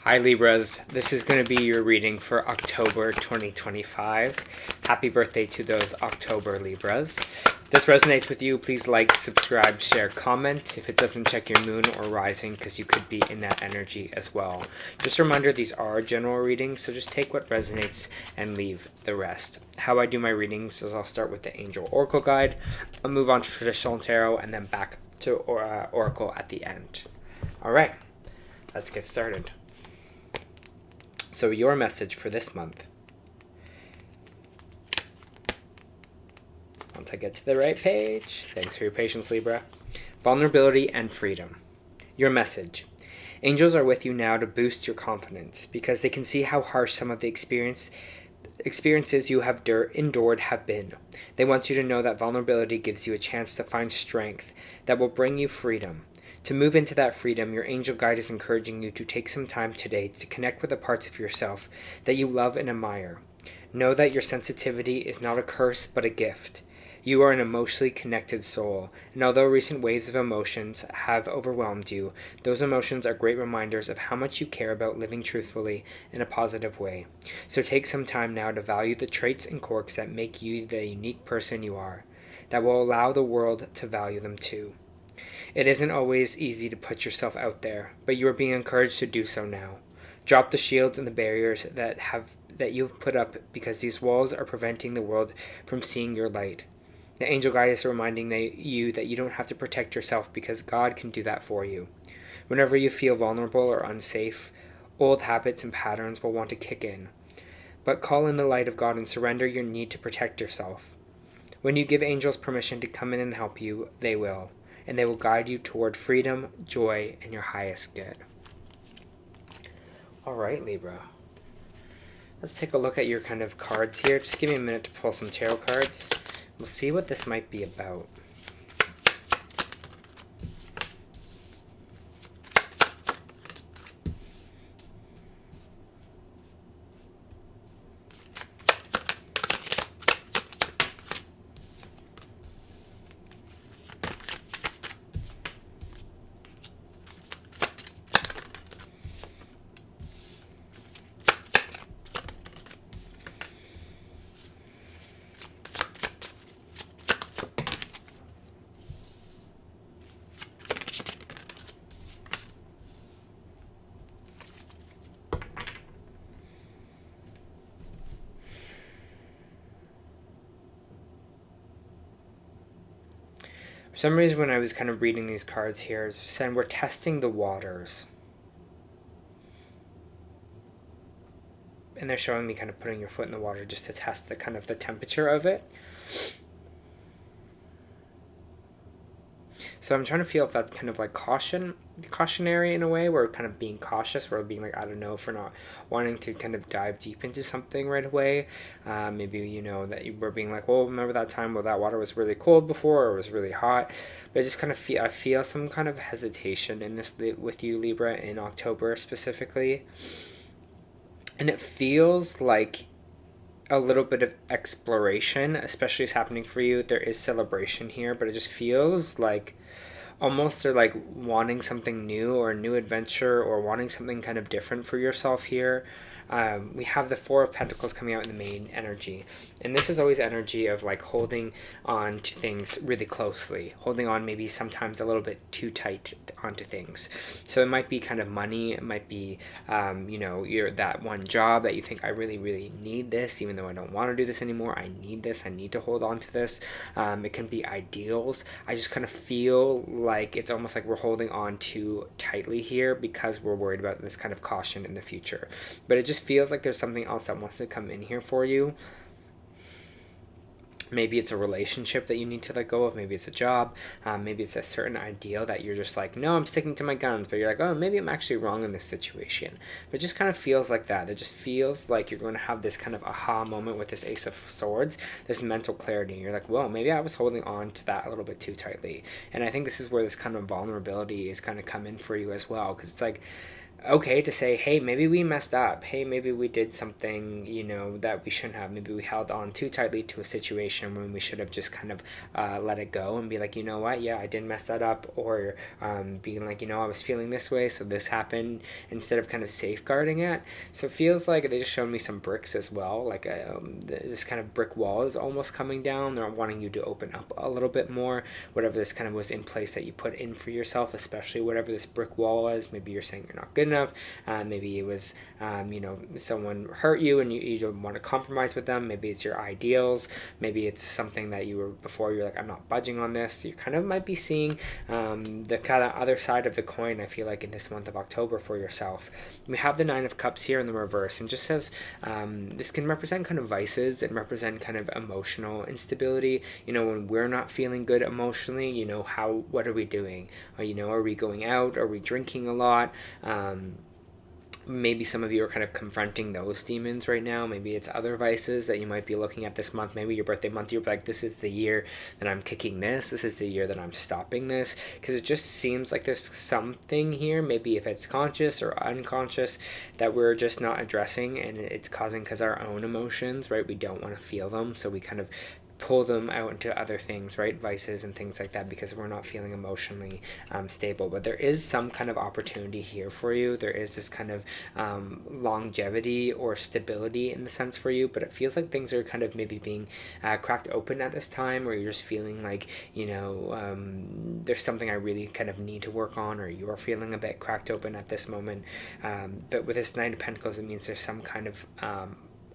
Hi Libras, this is going to be your reading for October 2025. Happy birthday to those October Libras. If this resonates with you, please like, subscribe, share, comment. If it doesn't, check your moon or rising because you could be in that energy as well. Just a reminder, these are general readings, so just take what resonates and leave the rest. How I do my readings is I'll start with the Angel Oracle Guide, I'll move on to Traditional Tarot, and then back to Oracle at the end. Alright, let's get started. So your message for this month. Once I get to the right page. Thanks for your patience, Libra. Vulnerability and freedom. Your message. Angels are with you now to boost your confidence because they can see how harsh some of the experiences you have endured have been. They want you to know that vulnerability gives you a chance to find strength that will bring you freedom. To move into that freedom, your angel guide is encouraging you to take some time today to connect with the parts of yourself that you love and admire. Know that your sensitivity is not a curse, but a gift. You are an emotionally connected soul, and although recent waves of emotions have overwhelmed you, those emotions are great reminders of how much you care about living truthfully in a positive way. So take some time now to value the traits and quirks that make you the unique person you are, that will allow the world to value them too. It isn't always easy to put yourself out there, but you are being encouraged to do so now. Drop the shields and the barriers that you've put up because these walls are preventing the world from seeing your light. The angel guide is reminding you that you don't have to protect yourself because God can do that for you. Whenever you feel vulnerable or unsafe, old habits and patterns will want to kick in. But call in the light of God and surrender your need to protect yourself. When you give angels permission to come in and help you, they will. And they will guide you toward freedom, joy, and your highest good. Alright, Libra. Let's take a look at your kind of cards here. Just give me a minute to pull some tarot cards. We'll see what this might be about. For some reason, when I was kind of reading these cards here, it said we're testing the waters. And they're showing me kind of putting your foot in the water just to test the kind of the temperature of it. So I'm trying to feel if that's kind of like cautionary in a way. We're kind of being cautious. We're being like, I don't know, if we're not wanting to kind of dive deep into something right away. Maybe, you know, that we're being like, well, remember that time where that water was really cold before or was really hot. But I just kind of feel some kind of hesitation in this with you, Libra, in October specifically. And it feels like a little bit of exploration, especially is happening for you. There is celebration here, but it just feels like almost they're like wanting something new or a new adventure or wanting something kind of different for yourself here. We have the Four of Pentacles coming out in the main energy. And this is always energy of like holding on to things really closely. Holding on maybe sometimes a little bit too tight onto things. So it might be kind of money. It might be, you know, you're that one job that you think, I really, really need this. Even though I don't want to do this anymore. I need this. I need to hold on to this. It can be ideals. I just kind of feel like it's almost like we're holding on too tightly here because we're worried about this kind of caution in the future. But it just feels like there's something else that wants to come in here for you. Maybe it's a relationship that you need to let go of. Maybe it's a job. Maybe it's a certain ideal that you're just like, no, I'm sticking to my guns. But you're like, oh, maybe I'm actually wrong in this situation. But it just kind of feels like that. It just feels like you're going to have this kind of aha moment with this Ace of Swords, this mental clarity. You're like, well, maybe I was holding on to that a little bit too tightly. And I think this is where this kind of vulnerability is kind of come in for you as well. Because it's like, okay to say, hey, maybe we messed up. Hey, maybe we did something, that we shouldn't have. Maybe we held on too tightly to a situation when we should have just kind of let it go and be like, you know what, yeah, I did mess that up. Or being like, I was feeling this way, so this happened, instead of kind of safeguarding it. So it feels like they just showed me some bricks as well. Like this kind of brick wall is almost coming down. They're wanting you to open up a little bit more. Whatever this kind of was in place that you put in for yourself, especially whatever this brick wall was. Maybe you're saying you're not good enough. Maybe it was, someone hurt you and you don't want to compromise with them. Maybe it's your ideals. Maybe it's something that you were before. You're like, I'm not budging on this. You kind of might be seeing the kind of other side of the coin, I feel like, in this month of October for yourself. We have the Nine of Cups here in the reverse, and just says this can represent kind of vices and represent kind of emotional instability. When we're not feeling good emotionally, what are we doing? Are we going out? Are we drinking a lot? Maybe some of you are kind of confronting those demons right now. Maybe it's other vices that you might be looking at this month. Maybe your birthday month, you're like, this is the year that I'm kicking this. This is the year that I'm stopping this. Because it just seems like there's something here, maybe if it's conscious or unconscious, that we're just not addressing, and it's causing because our own emotions, right? We don't want to feel them, so we kind of pull them out into other things, right? Vices and things like that, because we're not feeling emotionally stable. But there is some kind of opportunity here for you. There is this kind of longevity or stability in the sense for you, but it feels like things are kind of maybe being cracked open at this time, where you're just feeling like, there's something I really kind of need to work on, or you're feeling a bit cracked open at this moment. But with this Nine of Pentacles, it means there's some kind of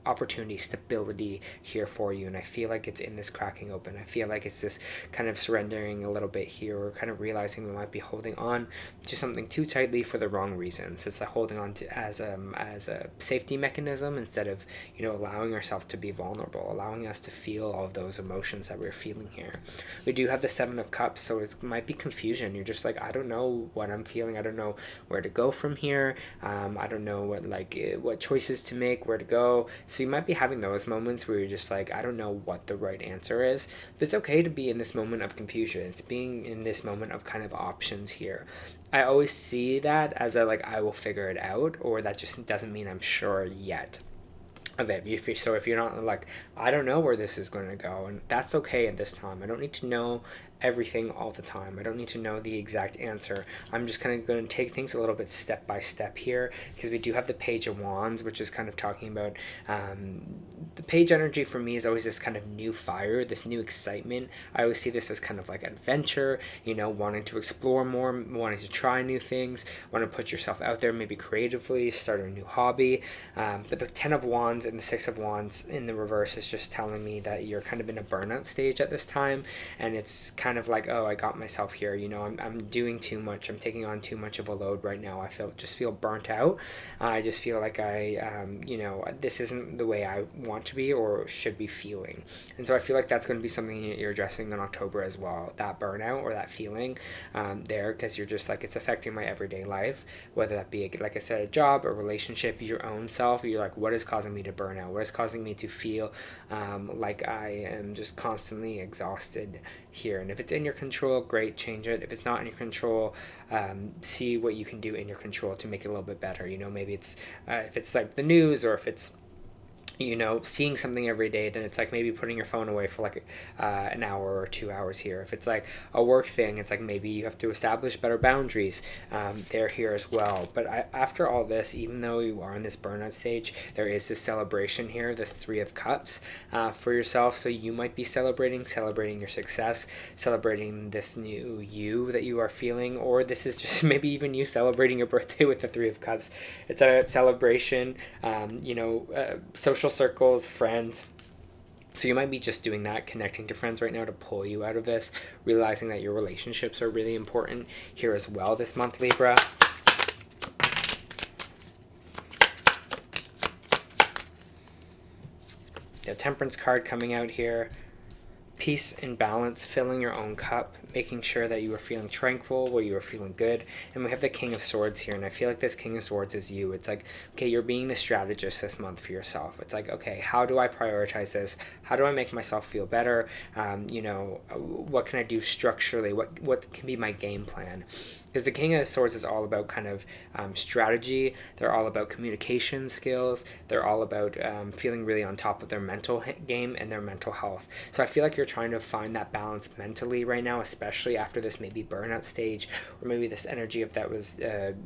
opportunity, stability here for you, and I feel like it's in this cracking open. I feel like it's this kind of surrendering a little bit here, or kind of realizing we might be holding on to something too tightly for the wrong reasons. It's like holding on to as a safety mechanism, instead of allowing ourselves to be vulnerable, allowing us to feel all of those emotions that we're feeling here. We do have the Seven of Cups, so it might be confusion. You're just like, I don't know what I'm feeling. I don't know where to go from here. I don't know what choices to make, where to go. So you might be having those moments where you're just like, I don't know what the right answer is. But it's okay to be in this moment of confusion. It's being in this moment of kind of options here. I always see that as I will figure it out, or that just doesn't mean I'm sure yet of it. If you're not like, I don't know where this is going to go, and that's okay at this time. I don't need to know everything all the time. I don't need to know the exact answer. I'm just kind of going to take things a little bit step by step here, because we do have the Page of Wands, which is kind of talking about the page energy. For me is always this kind of new fire, this new excitement. I always see this as kind of like adventure, wanting to explore more, wanting to try new things, want to put yourself out there, maybe creatively, start a new hobby. But the Ten of Wands and the Six of Wands in the reverse is just telling me that you're kind of in a burnout stage at this time, and it's kind of like, oh, I got myself here, I'm doing too much, I'm taking on too much of a load right now. I feel burnt out. I just feel like this isn't the way I want to be or should be feeling. And so I feel like that's going to be something you're addressing in October as well, that burnout or that feeling there, because you're just like, it's affecting my everyday life, whether that be, like I said, a job, a relationship, your own self. You're like, what is causing me to burn out? What is causing me to feel like I am just constantly exhausted here? And if it's in your control, great, change it. If it's not in your control, see what you can do in your control to make it a little bit better. Maybe it's if it's like the news, or if it's seeing something every day, then it's like maybe putting your phone away for like an hour or 2 hours here. If it's like a work thing, it's like maybe you have to establish better boundaries. They're here as well. But after all this, even though you are in this burnout stage, there is this celebration here, this Three of Cups for yourself. So you might be celebrating your success, celebrating this new you that you are feeling, or this is just maybe even you celebrating your birthday with the Three of Cups. It's a celebration, social circles, friends. So you might be just doing that, connecting to friends right now to pull you out of this, realizing that your relationships are really important here as well this month, Libra. The Temperance card coming out here. Peace and balance, filling your own cup, making sure that you are feeling tranquil, where you are feeling good. And we have the King of Swords here, and I feel like this King of Swords is you. It's like, okay, you're being the strategist this month for yourself. It's like, okay, how do I prioritize this? How do I make myself feel better? What can I do structurally? What can be my game plan? Because the King of Swords is all about kind of strategy. They're all about communication skills. They're all about feeling really on top of their mental game and their mental health. So I feel like you're trying to find that balance mentally right now, especially after this maybe burnout stage, or maybe this energy of that was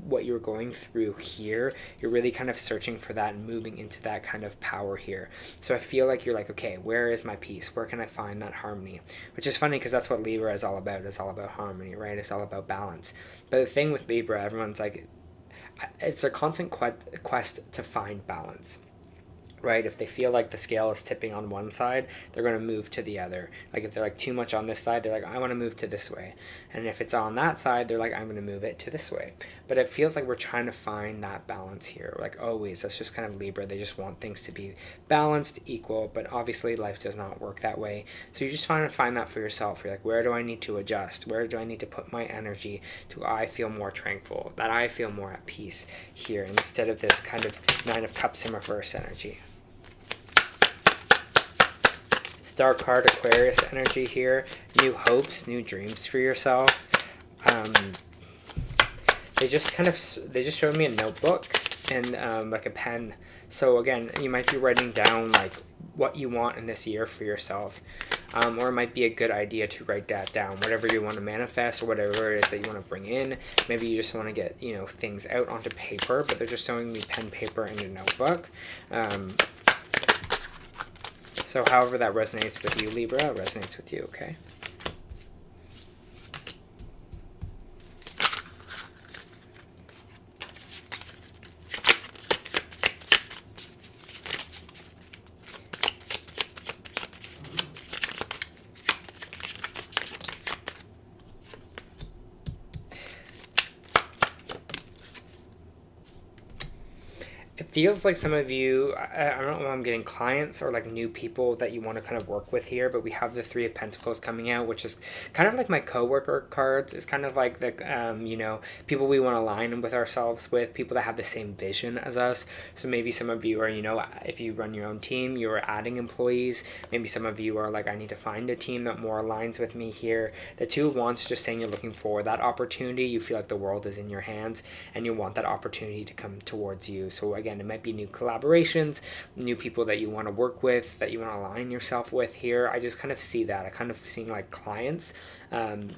what you were going through here. You're really kind of searching for that and moving into that kind of power here. So I feel like you're like, okay, where is my peace? Where can I find that harmony? Which is funny because that's what Libra is all about. It's all about harmony, right? It's all about balance. But the thing with Libra, everyone's like, it's a constant quest to find balance, right? If they feel like the scale is tipping on one side, they're going to move to the other. Like if they're like too much on this side, they're like, I want to move to this way. And if it's on that side, they're like, I'm going to move it to this way. But it feels like we're trying to find that balance here. Like always, that's just kind of Libra. They just want things to be balanced, equal, but obviously life does not work that way. So you just find that for yourself. You're like, where do I need to adjust? Where do I need to put my energy to I feel more tranquil, that I feel more at peace here, instead of this kind of Nine of Cups in reverse energy. Star card, Aquarius energy here. New hopes, new dreams for yourself. They just showed me a notebook and like a pen. So again, you might be writing down like what you want in this year for yourself. Or it might be a good idea to write that down, whatever you want to manifest or whatever it is that you want to bring in. Maybe you just want to get, things out onto paper, but they're just showing me pen, paper, and a notebook. So however that resonates with you, Libra, resonates with you, okay? It feels like some of you, I don't know if I'm getting clients or like new people that you want to kind of work with here, but we have the Three of Pentacles coming out, which is kind of like my coworker cards. It's kind of like the, people we want to align with ourselves with, people that have the same vision as us. So maybe some of you are, if you run your own team, you're adding employees. Maybe some of you are like, I need to find a team that more aligns with me here. The Two of Wands is just saying you're looking for that opportunity. You feel like the world is in your hands and you want that opportunity to come towards you. So again, it might be new collaborations, new people that you want to work with, that you want to align yourself with here. I just kind of see that. I kind of seeing like clients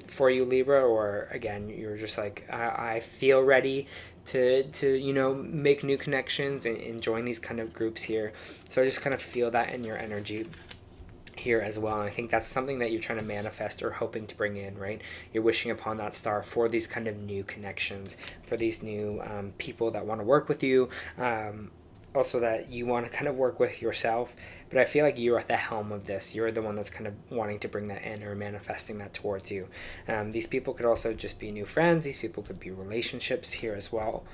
for you, Libra, or again, you're just like, I feel ready to make new connections and join these kind of groups here. So I just kind of feel that in your energy here as well. And I think that's something that you're trying to manifest or hoping to bring in, right? You're wishing upon that star for these kind of new connections, for these new people that want to work with you, also that you want to kind of work with yourself. But I feel like you're at the helm of this. You're the one that's kind of wanting to bring that in or manifesting that towards you. These people could also just be new friends. These people could be relationships here as well.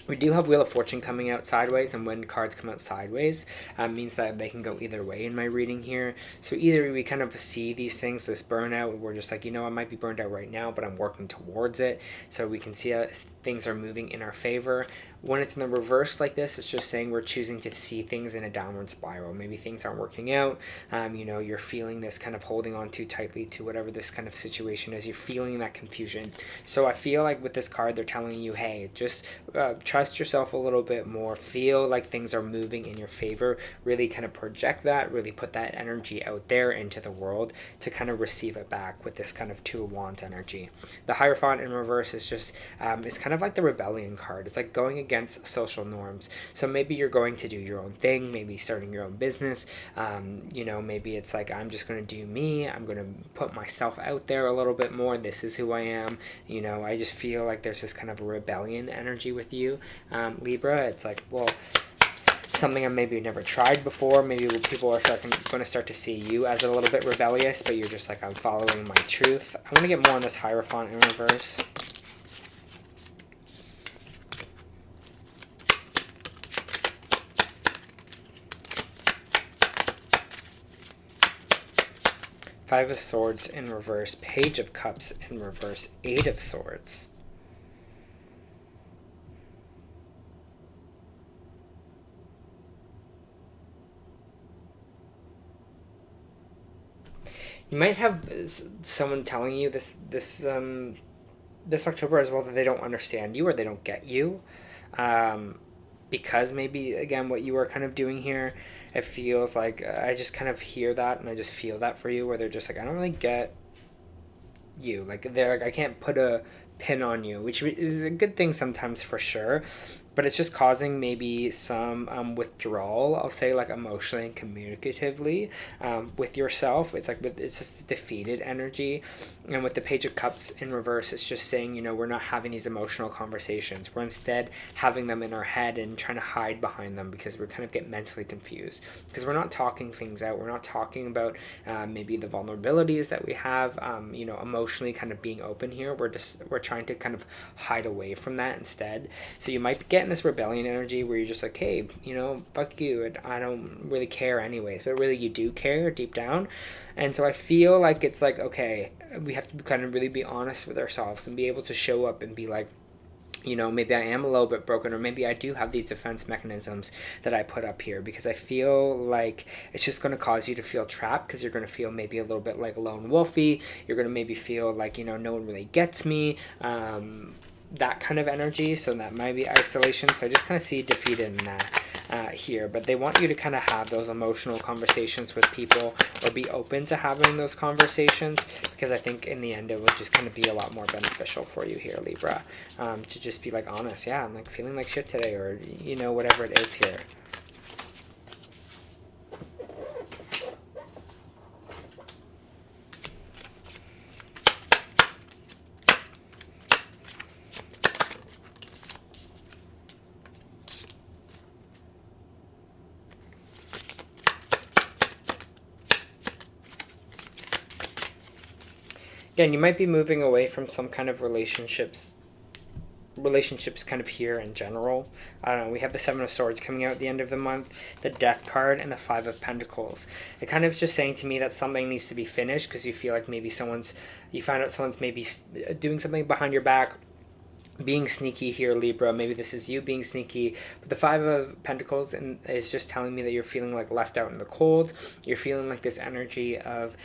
We do have Wheel of Fortune coming out sideways, and when cards come out sideways, means that they can go either way in my reading here. So either we kind of see these things, this burnout, we're just like, I might be burned out right now, but I'm working towards it. So we can see how things are moving in our favor. When it's in the reverse like this, it's just saying we're choosing to see things in a downward spiral. Maybe things aren't working out. You're feeling this kind of holding on too tightly to whatever this kind of situation is. You're feeling that confusion. So I feel like with this card, they're telling you, hey, just trust yourself a little bit more. Feel like things are moving in your favor. Really kind of project that. Really put that energy out there into the world to kind of receive it back with this kind of Two of Wands energy. The Hierophant in reverse is just, it's kind of like the rebellion card. It's like going against social norms. So maybe you're going to do your own thing, maybe starting your own business. Maybe it's like, I'm just going to do me. I'm going to put myself out there a little bit more. This is who I am. I just feel like there's this kind of a rebellion energy with you, Libra. It's like, well, something I maybe never tried before. Maybe people are going to start to see you as a little bit rebellious, but you're just like, I'm following my truth. I want to get more on this Hierophant in reverse. Five of Swords in reverse, Page of Cups in reverse, Eight of Swords. You might have someone telling you this this October as well that they don't understand you or they don't get you. Because maybe, again, what you are kind of doing here, it feels like I just kind of hear that and I just feel that for you, where they're just like, I don't really get you. Like, they're like, I can't put a pin on you, which is a good thing sometimes for sure, but it's just causing maybe some withdrawal, I'll say, like emotionally and communicatively, with yourself. It's like, it's just defeated energy. And with the Page of Cups in reverse, it's just saying, you know, we're not having these emotional conversations. We're instead having them in our head and trying to hide behind them because we kind of get mentally confused, because we're not talking things out. We're not talking about maybe the vulnerabilities that we have, you know, emotionally kind of being open here. We're trying to kind of hide away from that instead. So you might get in this rebellion energy where you're just like, hey, you know, fuck you, and I don't really care anyways, but really you do care deep down. And so I feel like it's like, okay, we have to kind of really be honest with ourselves and be able to show up and be like, you know, maybe I am a little bit broken, or maybe I do have these defense mechanisms that I put up here, because I feel like it's just going to cause you to feel trapped, because you're going to feel maybe a little bit like lone wolfy. You're going to maybe feel like, you know, no one really gets me, that kind of energy. So that might be isolation. So I just kind of see defeated in that here, but they want you to kind of have those emotional conversations with people, or be open to having those conversations, because I think in the end it will just kind of be a lot more beneficial for you here, Libra, to just be like honest. Yeah, I'm like feeling like shit today, or, you know, whatever it is here. Again, you might be moving away from some kind of relationships kind of here in general. I don't know, we have the Seven of Swords coming out at the end of the month, the Death card, and the Five of Pentacles. It kind of is just saying to me that something needs to be finished, because you feel like maybe you find out someone's maybe doing something behind your back, being sneaky here, Libra. Maybe this is you being sneaky. But the Five of Pentacles is just telling me that you're feeling like left out in the cold. You're feeling like this energy of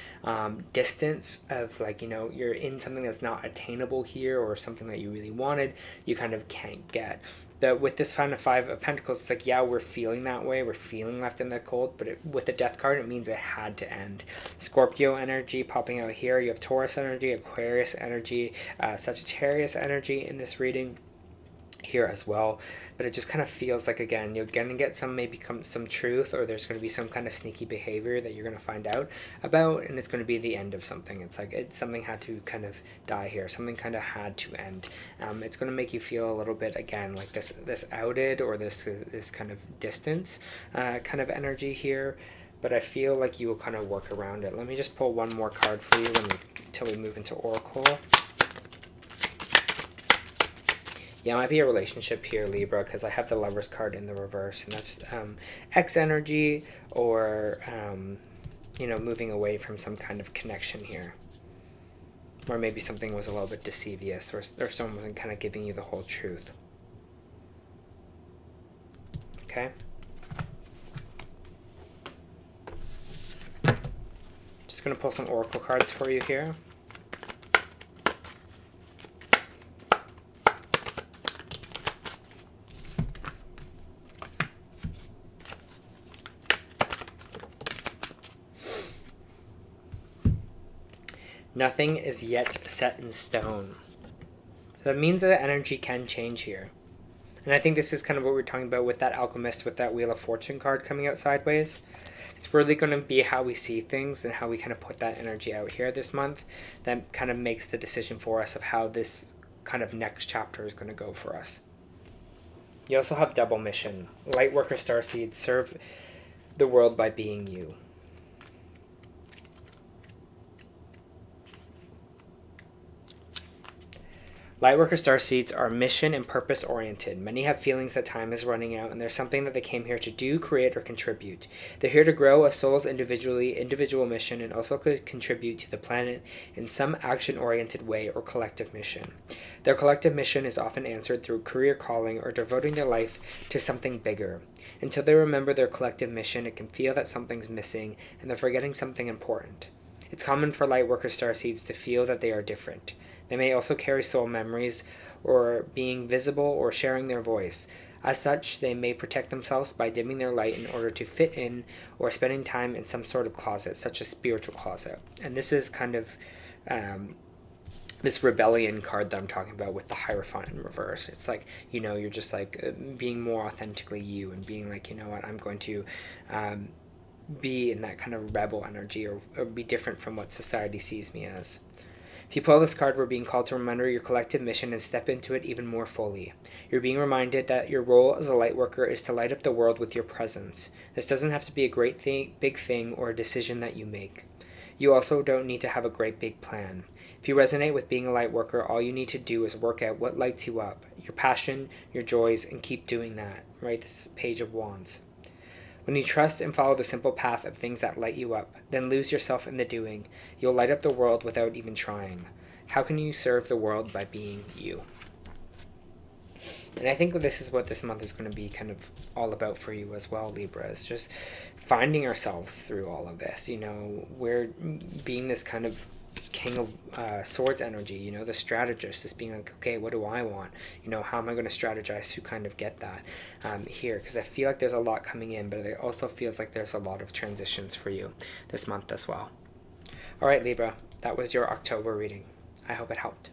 distance, of like, you know, you're in something that's not attainable here, or something that you really wanted, you kind of can't get. But with this kind of Five of Pentacles, it's like, yeah, we're feeling that way. We're feeling left in the cold. But with the Death card, it means it had to end. Scorpio energy popping out here. You have Taurus energy, Aquarius energy, Sagittarius energy in this reading here as well. But it just kind of feels like, again, you're going to get some truth, or there's going to be some kind of sneaky behavior that you're going to find out about, and it's going to be the end of something. It's like something had to kind of die here. Something kind of had to end. It's going to make you feel a little bit, again, like this outed, or this kind of distance kind of energy here. But I feel like you will kind of work around it. Let me just pull one more card for you until we move into Oracle. Yeah, it might be a relationship here, Libra, because I have the Lovers card in the reverse, and that's X energy, or, you know, moving away from some kind of connection here. Or maybe something was a little bit deceivious, or someone wasn't kind of giving you the whole truth. Okay? Just going to pull some Oracle cards for you here. Nothing is yet set in stone. That means that energy can change here. And I think this is kind of what we're talking about with that Alchemist, with that Wheel of Fortune card coming out sideways. It's really going to be how we see things and how we kind of put that energy out here this month that kind of makes the decision for us of how this kind of next chapter is going to go for us. You also have double mission. Lightworker Starseed, serve the world by being you. Lightworker starseeds are mission and purpose oriented. Many have feelings that time is running out and there's something that they came here to do, create, or contribute. They're here to grow a soul's individual mission, and also could contribute to the planet in some action oriented way or collective mission. Their collective mission is often answered through career calling or devoting their life to something bigger. Until they remember their collective mission, it can feel that something's missing and they're forgetting something important. It's common for Lightworker starseeds to feel that they are different. They may also carry soul memories or being visible or sharing their voice. As such, they may protect themselves by dimming their light in order to fit in or spending time in some sort of closet, such as spiritual closet. And this is kind of this rebellion card that I'm talking about with the Hierophant in reverse. It's like, you're just like being more authentically you and being like, you know what, I'm going to be in that kind of rebel energy or be different from what society sees me as. If you pull this card, we're being called to remember your collective mission and step into it even more fully. You're being reminded that your role as a light worker is to light up the world with your presence. This doesn't have to be a great thing, big thing, or a decision that you make. You also don't need to have a great big plan. If you resonate with being a light worker, all you need to do is work out what lights you up, your passion, your joys, and keep doing that. Right? This Page of Wands. When you trust and follow the simple path of things that light you up, then lose yourself in the doing. You'll light up the world without even trying. How can you serve the world? By being you. And I think this is what this month is going to be kind of all about for you as well, Libra. It's just finding ourselves through all of this. We're being this kind of King of Swords energy, the strategist, just being like, okay, what do I want? How am I going to strategize to kind of get that here? Because I feel like there's a lot coming in, but it also feels like there's a lot of transitions for you this month as well. All right, Libra, that was your October reading. I hope it helped.